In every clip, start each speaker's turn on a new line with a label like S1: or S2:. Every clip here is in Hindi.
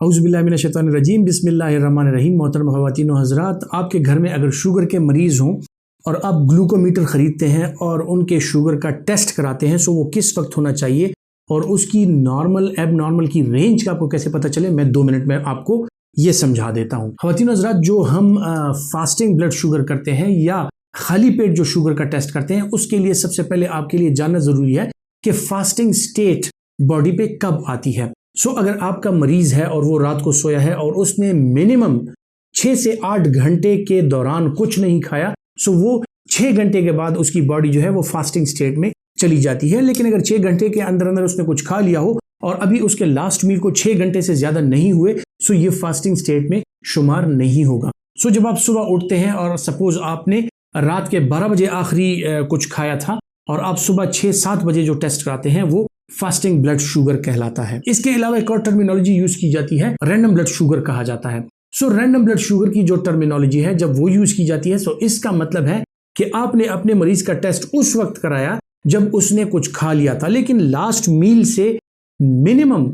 S1: औज़ुबिल्लाहिमिनश्शैतानिर्रजीम बिस्मिल्लाहिर्रहमानिर्रहीम। मोहतरम ख़वातीन व हज़रात, आपके घर में अगर शुगर के मरीज़ हों और आप ग्लूकोमीटर ख़रीदते हैं और उनके शुगर का टेस्ट कराते हैं, सो वो किस वक्त होना चाहिए और उसकी नॉर्मल एब नॉर्मल की रेंज का आपको कैसे पता चले, मैं 2 मिनट में आपको ये समझा देता हूँ। ख़वातीन व हज़रात, जो हम फास्टिंग ब्लड शुगर करते हैं या खाली पेट जो शुगर का टेस्ट करते हैं, उसके लिए सबसे पहले आपके लिए जानना ज़रूरी है कि फास्टिंग स्टेट बॉडी पे कब आती है। सो अगर आपका मरीज है और वो रात को सोया है और उसने मिनिमम 6 से 8 घंटे के दौरान कुछ नहीं खाया, सो वो 6 घंटे के बाद उसकी बॉडी जो है वो फास्टिंग स्टेट में चली जाती है। लेकिन अगर 6 घंटे के अंदर अंदर उसने कुछ खा लिया हो और अभी उसके लास्ट मील को 6 घंटे से ज्यादा नहीं हुए, सो ये फास्टिंग स्टेट में शुमार नहीं होगा। सो जब आप सुबह उठते हैं और सपोज आपने रात के 12 बजे आखिरी कुछ खाया था और आप सुबह 6-7 बजे जो टेस्ट कराते हैं, वो फास्टिंग ब्लड शुगर कहलाता है। इसके अलावा एक और टर्मिनोलॉजी यूज की जाती है, रैंडम ब्लड शुगर कहा जाता है। सो रैंडम ब्लड शुगर की जो टर्मिनोलॉजी है, जब वो यूज की जाती है, सो इसका मतलब है कि आपने अपने मरीज का टेस्ट उस वक्त कराया जब उसने कुछ खा लिया था, लेकिन लास्ट मील से मिनिमम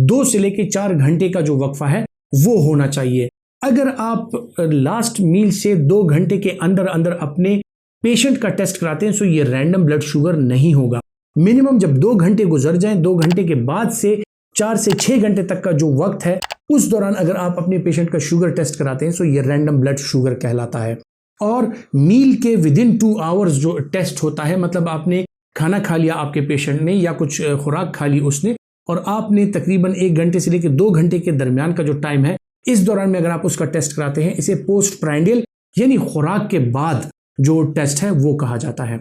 S1: 2 से लेकर 4 घंटे का जो वक्फा है वो होना चाहिए। अगर आप लास्ट मील से 2 घंटे के अंदर अंदर अपने पेशेंट का टेस्ट कराते हैं, सो ये रैंडम ब्लड शुगर नहीं होगा। मिनिमम जब 2 घंटे गुजर जाएं, 2 घंटे के बाद से 4 से 6 घंटे तक का जो वक्त है, उस दौरान अगर आप अपने पेशेंट का शुगर टेस्ट कराते हैं, तो ये रैंडम ब्लड शुगर कहलाता है। और मील के विदिन 2 आवर्स जो टेस्ट होता है, मतलब आपने खाना खा लिया आपके पेशेंट ने या कुछ खुराक खा ली उसने, और आपने तकरीबन 1 घंटे से लेकर 2 घंटे के दरमियान का जो टाइम है, इस दौरान में अगर आप उसका टेस्ट कराते हैं, इसे पोस्ट प्राइंडियल यानी खुराक के बाद जो टेस्ट है वो कहा जाता है।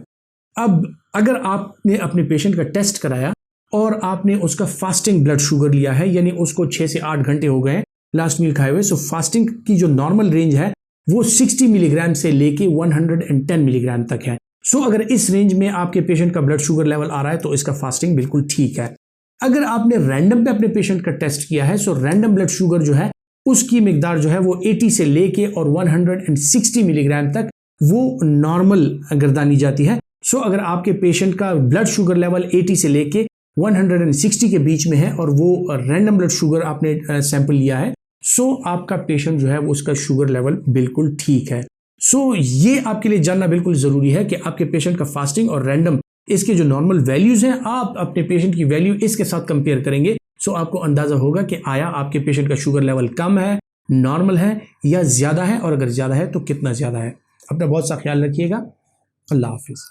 S1: अब अगर आपने अपने पेशेंट का टेस्ट कराया और आपने उसका फास्टिंग ब्लड शुगर लिया है, यानी उसको 6 से 8 घंटे हो गए लास्ट मील खाए हुए, सो फास्टिंग की जो नॉर्मल रेंज है वो 60 मिलीग्राम से लेके 110 मिलीग्राम तक है। सो अगर इस रेंज में आपके पेशेंट का ब्लड शुगर लेवल आ रहा है, तो इसका फास्टिंग बिल्कुल ठीक है। अगर आपने रैंडम पे अपने पेशेंट का टेस्ट किया है, सो रैंडम ब्लड शुगर जो है उसकी मिकदार जो है वो 80 से लेके और 160 मिलीग्राम तक वो नॉर्मल गर्दानी जाती है। सो अगर आपके पेशेंट का ब्लड शुगर लेवल 80 से लेके 160 के बीच में है और वो रैंडम ब्लड शुगर आपने सैंपल लिया है, सो आपका पेशेंट जो है वो उसका शुगर लेवल बिल्कुल ठीक है। सो ये आपके लिए जानना बिल्कुल जरूरी है कि आपके पेशेंट का फास्टिंग और रैंडम इसके जो नॉर्मल वैल्यूज हैं, आप अपने पेशेंट की वैल्यू इसके साथ कंपेयर करेंगे, सो आपको अंदाजा होगा कि आया आपके पेशेंट का शुगर लेवल कम है, नॉर्मल है या ज्यादा है, और अगर ज्यादा है तो कितना ज्यादा है। अपना बहुत सा ख्याल रखिएगा। अल्लाह हाफिज।